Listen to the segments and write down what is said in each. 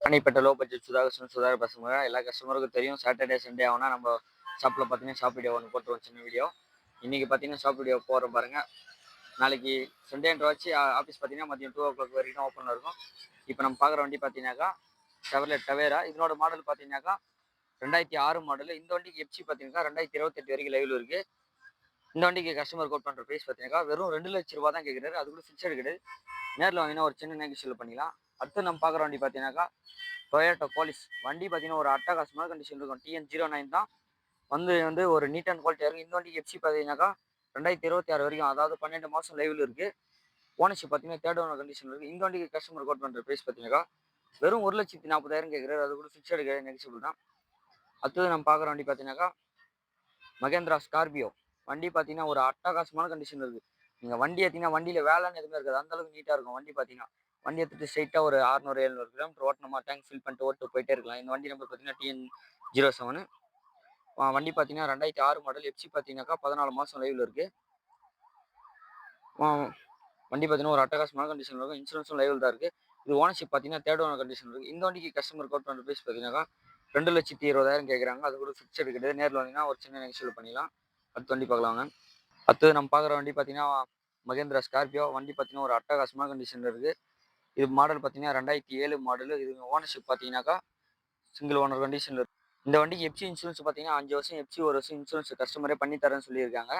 Ranipet low budget Sudhakar பசங்க எல்லா கஸ்டமருக்கும் தெரியும். சாட்டர்டே சண்டே ஆகுனா நம்ம ஷாப்பில் பார்த்தீங்கன்னா ஷாப் வீடியோ ஒன்று போட்டுருவோம், சின்ன வீடியோ. இன்றைக்கி பார்த்தீங்கன்னா ஷாப் வீடியோ போகிறோம் பாருங்கள். நாளைக்கு சண்டேன்ற வச்சு ஆஃபீஸ் பார்த்தீங்கன்னா மதியம் 2 o'clock வரைக்கும் ஓப்பனில் இருக்கும். இப்போ நம்ம பார்க்குற வண்டி பார்த்தீங்கன்னாக்கா செவர்லெட் டவேரா. இதனோட மாடல் பார்த்தீங்கன்னாக்கா 2006 மாடல். இந்த வண்டிக்கு எஃப்சி பார்த்தீங்கன்னா 2028 வரைக்கும் லைவில் இருக்குது. இந்த வண்டிக்கு கஸ்டமர் கோட் பண்ணுற ப்ரைஸ் பார்த்தீங்கன்னா வெறும் 2 லட்ச ரூபா தான் கேட்குறாரு. அது கூட ஃபிக்ஸட் கிடையாது. நேரில் வாங்கினா ஒரு சின்ன நெகோஷியேட் பண்ணிக்கலாம். அடுத்து நம்ம பார்க்குற வண்டி பார்த்தீங்கன்னாக்கா டொயோட்டா கோலிஸ். வண்டி பார்த்தீங்கன்னா ஒரு அட்டகாசமான கண்டிஷன் இருக்கும். TN09 தான். வந்து ஒரு நீட் அண்ட் குவாலிட்டியாக இருக்கும். இந்த வண்டிக்கு எஃப்சி பார்த்தீங்கன்னாக்கா 2026 வரைக்கும், அதாவது 12 மாதம் லைவில் இருக்குது. ஓனர்ஷிப் பார்த்தீங்கன்னா தேர்ட் ஓனர் கண்டிஷன் இருக்குது. இந்த வண்டிக்கு கஸ்டமர் கோட் பண்ணுற ப்ரைஸ் பார்த்தீங்கன்னாக்கா வெறும் 1,40,000 கேட்குறாரு. அது கூட ஃபிக்ஸட் கிடையாது, நெகோஷியபிள் தான். அடுத்தது நம்ம பார்க்குற வண்டி பார்த்தீங்கன்னாக்கா மகேந்திரா ஸ்கார்பியோ. வண்டி பார்த்தீங்கன்னா ஒரு அட்டகாசமான கண்டிஷன் இருக்குது. நீங்கள் வண்டி ஏற்றிங்கன்னா வண்டியில் வேலைன்னு எதுவுமே இருக்காது, அந்தளவுக்கு நீட்டாக இருக்கும். வண்டி பார்த்தீங்கன்னா வண்டி எடுத்துகிட்டு ஸ்ட்ரைட்டாக ஒரு 600-700 கிலோமீட்டர் ஓட்டணுமா, டேங்க் ஃபில் பண்ணிட்டு ஓட்டு போயிட்டே இருக்கலாம். இந்த வண்டி நம்பர் பார்த்தீங்கன்னா TN07. வண்டி பார்த்தீங்கன்னா 2006 மாடல். எஃப்சி பார்த்தீங்கன்னாக்கா 14 மாதம் லைவில் இருக்குது. வண்டி பார்த்தீங்கன்னா ஒரு அட்டகாசமான கண்டிஷன் இருக்கும். இன்சூரன்ஸும் லைவில் தான் இருக்குது. இது ஓனர்ஷிப் பார்த்தீங்கன்னா தேர்ட் ஓனர் கண்டிஷன் இருக்குது. இந்த வண்டிக்கு கஸ்டமர் கோட் பண்ணுற ப்ரைஸ் பார்த்தீங்கன்னாக்கா 2,20,000 கேட்குறாங்க. அது கூட ஃபிக்ஸட் கிடையாது. நேரில் வந்தீங்கன்னா ஒரு சின்ன நெகோஷியேட் பண்ணிக்கலாம். அடுத்த வண்டி பார்க்கலாங்க. அடுத்தது நம்ம பார்க்குற வண்டி பார்த்தீங்கன்னா மகேந்திரா ஸ்கார்பியோ. வண்டி பார்த்தீங்கன்னா ஒரு அட்டகாசமான கண்டிஷனில் இருக்குது. இது மாடல் பார்த்தீங்கன்னா 2007 மாடல். இது ஓனர்ஷிப் பார்த்தீங்கன்னாக்கா சிங்கிள் ஓனர் கண்டிஷனில் இருக்குது. இந்த வண்டிக்கு எஃப்சி இன்சூரன்ஸ் பார்த்தீங்கன்னா 5 வருஷம் எஃப்சி, 1 வருஷம் இன்சூரன்ஸ் கஸ்டமரே பண்ணி தரேன்னு சொல்லியிருக்காங்க.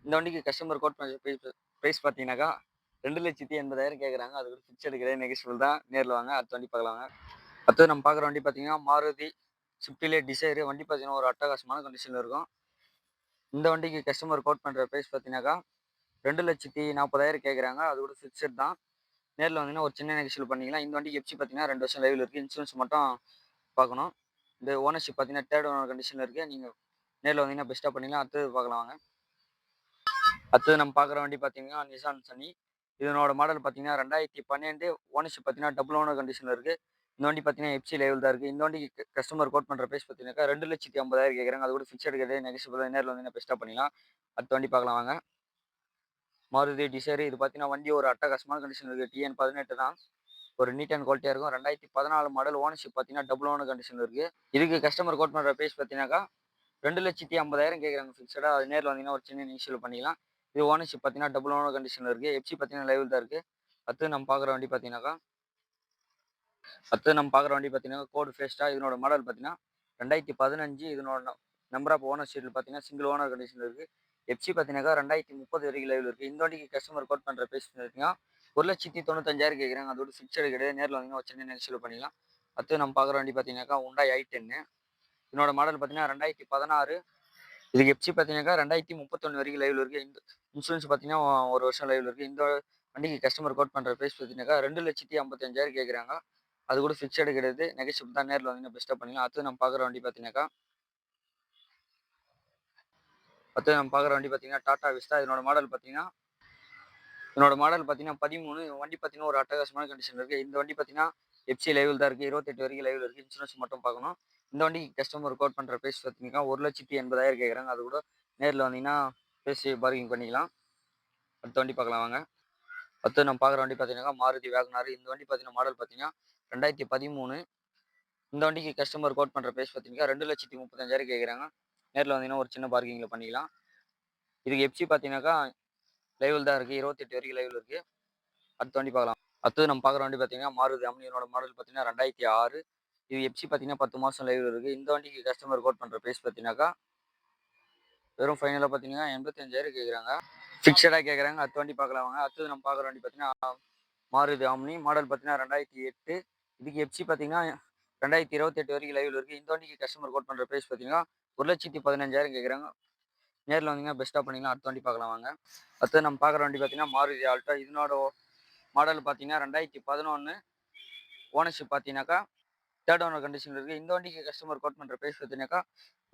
இந்த வண்டிக்கு கஸ்டமர் கோட் ப்ரைஸ் பார்த்தீங்கன்னாக்கா 2,80,000 கேட்குறாங்க. அது கூட ஃபிக்ஸட் கிடையாது, நெகோஷியபிள் தான். நேரில் வாங்க, அடுத்த வண்டி பார்க்கலாங்க. அடுத்தது நம்ம பார்க்குற வண்டி பார்த்தீங்கன்னா மாருதி ஸ்விஃப்ட்லேயே டிசைர். வண்டி பார்த்தீங்கன்னா ஒரு அட்டகாசமான கண்டிஷனில் இருக்கும். இந்த வண்டிக்கு கஸ்டமர் கோட் பண்ணுற ப்ரைஸ் பார்த்தீங்கன்னாக்கா 2,40,000 கேட்குறாங்க. அது கூட ஃபிக்ஸட் தான். நேரில் வந்தீங்கன்னா ஒரு சின்ன நெகோஷியேட் பண்ணிக்கலாம். இந்த வண்டிக்கு எஃப்சி பார்த்தீங்கன்னா 2 வருஷம் லைவில் இருக்குது. இன்சூரன்ஸ் மட்டும் பார்க்கணும். இந்த ஓனர்ஷிப் பார்த்தீங்கன்னா தேர்ட் ஓனர் கண்டிஷனில் இருக்குது. நீங்கள் நேரில் வந்தீங்கன்னா பெஸ்ட்டாக பண்ணிக்கலாம். அடுத்தது பார்க்கலாம் வாங்க. அடுத்தது நம்ம பார்க்குற வண்டி பார்த்தீங்கன்னா நிசான் சன்னி. இதனோட மாடல் பார்த்தீங்கன்னா 2012. ஓனர்ஷிப் பார்த்தீங்கன்னா டபுள் ஓனர் கண்டிஷனில் இருக்குது. இந்த வண்டி பார்த்தீங்கன்னா எஃப்சி லைவில் தான் இருக்குது. இந்த வண்டிக்கு கஸ்டமர் கோட் பண்ணுற ப்ரைஸ் பார்த்தீங்கன்னாக்கா 2,50,000 கேட்குறாங்க. அது கூட ஃபிக்ஸட் கிடையாது, நெகோஷியபிள் தான். நேரில் வந்தீங்கன்னா பெஸ்ட்டாக பண்ணிக்கலாம். அடுத்த வண்டி பார்க்கலாம் வாங்க. மாருதி டிசைர். இது பார்த்தீங்கன்னா வண்டி ஒரு அட்டகாசமான கண்டிஷன் இருக்குது. TN18 தான். ஒரு நீட் அண்ட் குவாலிட்டியாக இருக்கும். 2014 மாடல். ஓனர்ஷிப் பார்த்தீங்கன்னா டபுள் ஓனர் கண்டிஷனில் இருக்குது. இதுக்கு கஸ்டமர் கோட் பண்ணுற ப்ரைஸ் பார்த்தீங்கன்னாக்கா 2,50,000 கேட்குறாங்க ஃபிக்ஸடாக. அது நேரில் வந்தீங்கன்னா ஒரு சின்ன இனிஷியல் பண்ணிக்கலாம். இது ஓனர்ஷிப் பார்த்தீங்கன்னா டபுள் ஓனர் கண்டிஷனில் இருக்குது. எஃப்சி பார்த்தீங்கன்னா லைவில் தான் இருக்குது. அடுத்து நம்ம பார்க்குற வண்டி பார்த்தீங்கன்னாக்கா கோடு ஃபேஸ்டா. இதனோட மாடல் பார்த்தீங்கன்னா 2015. இதனோட நம்பர் ஆஃப் ஓனர் ஷீட்டில் பார்த்தீங்கன்னா சிங்கிள் ஓனர் கண்டிஷனில் இருக்குது. எஃப்சி பார்த்தீங்கன்னாக்கா 2030 வரைக்கும் லைவில் இருக்குது. இந்த வண்டிக்கு கஸ்டமர் கோட் பண்ணுற ப்ரைஸ் பார்த்தீங்கன்னா 1,95,000 கேட்குறாங்க. அதோட ஃபிக்ஸடு கிடையாது. நேரில் வந்தீங்கன்னா ஒரு சின்ன நெகோஷியேட் பண்ணிக்கலாம். அடுத்து நம்ம பார்க்குற வண்டி பார்த்தீங்கன்னாக்கா ஹுண்டாய் i10. இதனோட மாடல் பார்த்தீங்கன்னா 2016. இதுக்கு எஃப்சி பார்த்தீங்கன்னாக்கா 2031 வரைக்கும் லைவில் இருக்குது. இந்த இன்சூரன்ஸ் பார்த்தீங்கன்னா 1 வருஷம் லைவில் இருக்குது. இந்த வண்டிக்கு கஸ்டமர் கோட் பண்ணுற ப்ரைஸ் பார்த்தீங்கன்னாக்கா 2,55,000 கேட்குறாங்க. அது கூட ஃபிக்ஸடு கிடையாது, நெகோஷியபிள் தான். நேரில் வந்தீங்கன்னா பெஸ்ட்டாக பண்ணிக்கலாம். அடுத்து நம்ம பார்க்குற வண்டி பார்த்தீங்கன்னா டாடா விஸ்டா. இதனோட மாடல் பார்த்தீங்கன்னா 13. வண்டி பார்த்தீங்கன்னா ஒரு அட்டகாசமான கண்டிஷன் இருக்குது. இந்த வண்டி பார்த்தீங்கன்னா எஃப்சி லைவில் தான் இருக்குது. 28 வரைக்கும் லைவில் இருக்குது. இன்சூரன்ஸ் மட்டும் பார்க்கணும். இந்த வண்டிக்கு கஸ்டமர் கோட் பண்ணுற ப்ரைஸ் பார்த்தீங்கன்னா 1,80,000 கேட்குறாங்க. அது கூட நேரில் வந்தீங்கன்னா பேசி பார்க்கிங் பண்ணிக்கலாம். அடுத்த வண்டி பார்க்கலாம் வாங்க. அடுத்து நம்ம பார்க்குற வண்டி பார்த்தீங்கன்னா மாருதி வேகனார். இந்த வண்டி பார்த்தீங்கன்னா மாடல் பார்த்தீங்கன்னா 2013. இந்த வண்டிக்கு கஸ்டமர் கோட் பண்ணுற ப்ரைஸ் பார்த்தீங்கன்னா 2,35,000 கேட்குறாங்க. நேரில் வந்தீங்கன்னா ஒரு சின்ன பார்க்கிங்கில் பண்ணிக்கலாம். இதுக்கு எஃப்சி பார்த்தீங்கன்னாக்கா லைவில் தான் இருக்குது. 28 வரைக்கும் லைவில் இருக்குது. அடுத்த வண்டி பார்க்கலாம். அடுத்து நம்ம பார்க்குற வண்டி பார்த்தீங்கன்னா மாருதி அம்னியோட மாடல் பார்த்தீங்கன்னா 2006. இது எஃப்சி பார்த்தீங்கன்னா 10 மாதம் லைவில் இருக்குது. இந்த வண்டிக்கு கஸ்டமர் கோட் பண்ணுற ப்ரைஸ் பார்த்தீங்கன்னாக்கா வெறும் ஃபைனலாக பார்த்தீங்கன்னா 85,000 கேட்குறாங்க. ஃபிக்ஸடாக கேட்குறாங்க. அடுத்த வண்டி பார்க்கலாம் வாங்க. அடுத்தது நம்ம பார்க்குற வண்டி பார்த்தீங்கன்னா மாருதி ஆம்னி. மாடல் பார்த்தீங்கன்னா 2008. இதுக்கு எஃப்சி பார்த்தீங்கன்னா 2028 வரைக்கும் லைவில் இருக்குது. இந்த வண்டிக்கு கஸ்டமர் கோட் பண்ணுற ப்ரைஸ் பார்த்தீங்கன்னா 1,15,000 கேட்குறாங்க. நேரில் வந்தீங்கன்னா பெஸ்ட்டாக பண்ணிக்கலாம். அடுத்த வண்டி பார்க்கலாம் வாங்க. அடுத்து நம்ம பார்க்குற வண்டி பார்த்தீங்கன்னா மாருதி ஆல்டோ. இதனோட மாடல் பார்த்தீங்கன்னா 2011. ஓனர்ஷிப் பார்த்தீங்கன்னாக்கா தேர்ட் ஓனர் கண்டிஷனில் இருக்குது. இந்த வண்டிக்கு கஸ்டமர் கோட் பண்ணுற ப்ரைஸ் பார்த்தீங்கன்னாக்கா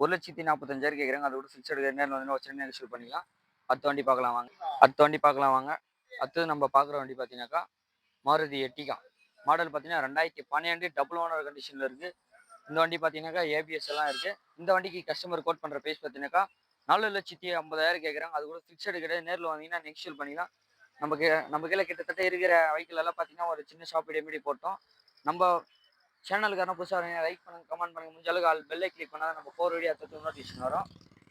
1,45,000 கேட்குறாங்க. அது கூட ஃபிக்ஸடு நேரில் வந்தீங்கன்னா ஒரு சின்ன நெகோஷியேட் பண்ணிக்கலாம். அடுத்த வண்டி பார்க்கலாம் வாங்க. அடுத்தது நம்ம பார்க்குற வண்டி பார்த்தீங்கன்னாக்கா மாருதி எர்டிகா. மாடல் பார்த்தீங்கன்னா 2012. டபுள் ஓனர் கண்டிஷனில் இருக்குது. இந்த வண்டி பார்த்தீங்கன்னாக்கா ஏபிஎஸ் எல்லாம் இருக்குது. இந்த வண்டிக்கு கஸ்டமர் கோட் பண்ணுற ப்ரைஸ் பார்த்தீங்கன்னாக்கா 4,50,000 கேட்குறாங்க. அது கூட ஃபிக்ஸடு கிடையாது. நேரில் வந்தீங்கன்னா நெகோஷியேட் பண்ணிக்கலாம். நம்ம கீழே கிட்டத்தட்ட இருக்கிற வெஹிக்கிள் எல்லாம் பார்த்தீங்கன்னா ஒரு சின்ன ஷாப் வீடியோ போட்டோம். நம்ம சேனலுக்கு யாரும் புதுசாக வரீங்க லைக் பண்ணுங்க, கமெண்ட் பண்ணுங்க, முடிஞ்ச அளவுக்கு ஆல் பெல்லை கிளிக் பண்ணால் நம்ம போகிற வீடியோ அடுத்து நோட்டிஃபிகேஷன் வரும்.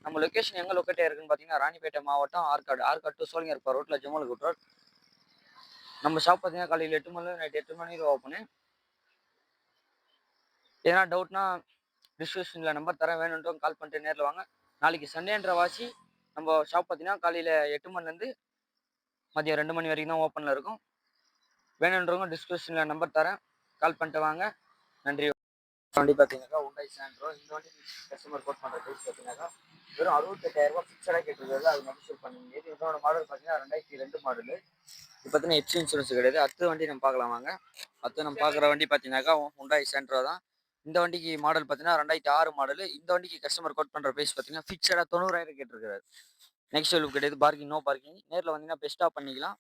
நம்ம லொக்கேஷன் எங்கே லொக்கேட் இருக்குன்னு பார்த்தீங்கன்னா ராணிப்பேட்டை மாவட்டம் ஆற்காடு டு சோழிங்கர் போகிற ரோட்டில் ஜம்மலுக்கு ரோட். நம்ம ஷாப் பார்த்தீங்கன்னா காலையில் 8 மணி நைட் 8 மணி ஓப்பனு. எதனா டவுட்னா டிஸ்கிரிப்ஷனில் நம்பர் தரேன், வேணுன்றவங்க கால் பண்ணிட்டு நேரில் வாங்க. நாளைக்கு சண்டேன்ற வாசி நம்ம ஷாப் பார்த்தீங்கன்னா காலையில் 8 மணிலேருந்து மதியம் 2 மணி வரைக்கும் தான் ஓப்பனில் இருக்கும். வேணுன்றவங்க டிஸ்கிரிப்ஷனில் நம்பர் தரேன், கால் பண்ணிட்டு வாங்க. நன்றி. வண்டி பார்த்தீங்கன்னாக்கா Hyundai Santro. இந்த வண்டி கஸ்டமர் கோட் பண்ணுற ப்ரைஸ் பார்த்தீங்கன்னாக்கா வெறும் 68,000 ஃபிக்ஸடாக கேட்டிருக்காரு. அது நெகோஷியேட் பண்ணி இதோட மாடல் பார்த்தீங்கன்னா 2002 மாடலு. இது பார்த்தீங்கன்னா எஃப்சி இன்சூரன்ஸ் கிடையாது. அடுத்த வண்டி நம்ம பார்க்கலாம் வாங்க. அடுத்து நம்ம பார்க்குற வண்டி பார்த்தீங்கன்னாக்கா Hyundai Santro தான். இந்த வண்டிக்கு மாடல் பார்த்தீங்கன்னா 2006 மாடலு. இந்த வண்டிக்கு கஸ்டமர் கோட் பண்ணுற ப்ரைஸ் பார்த்தீங்கன்னா ஃபிக்ஸடாக 90,000 கேட்டிருக்காரு. நெக்ஸ்ட் கிடையாது, பார்க்கிங் நோ பார்க்கிங். நேரில் வந்தீங்கன்னா பெஸ்ட்டாக பண்ணிக்கலாம்.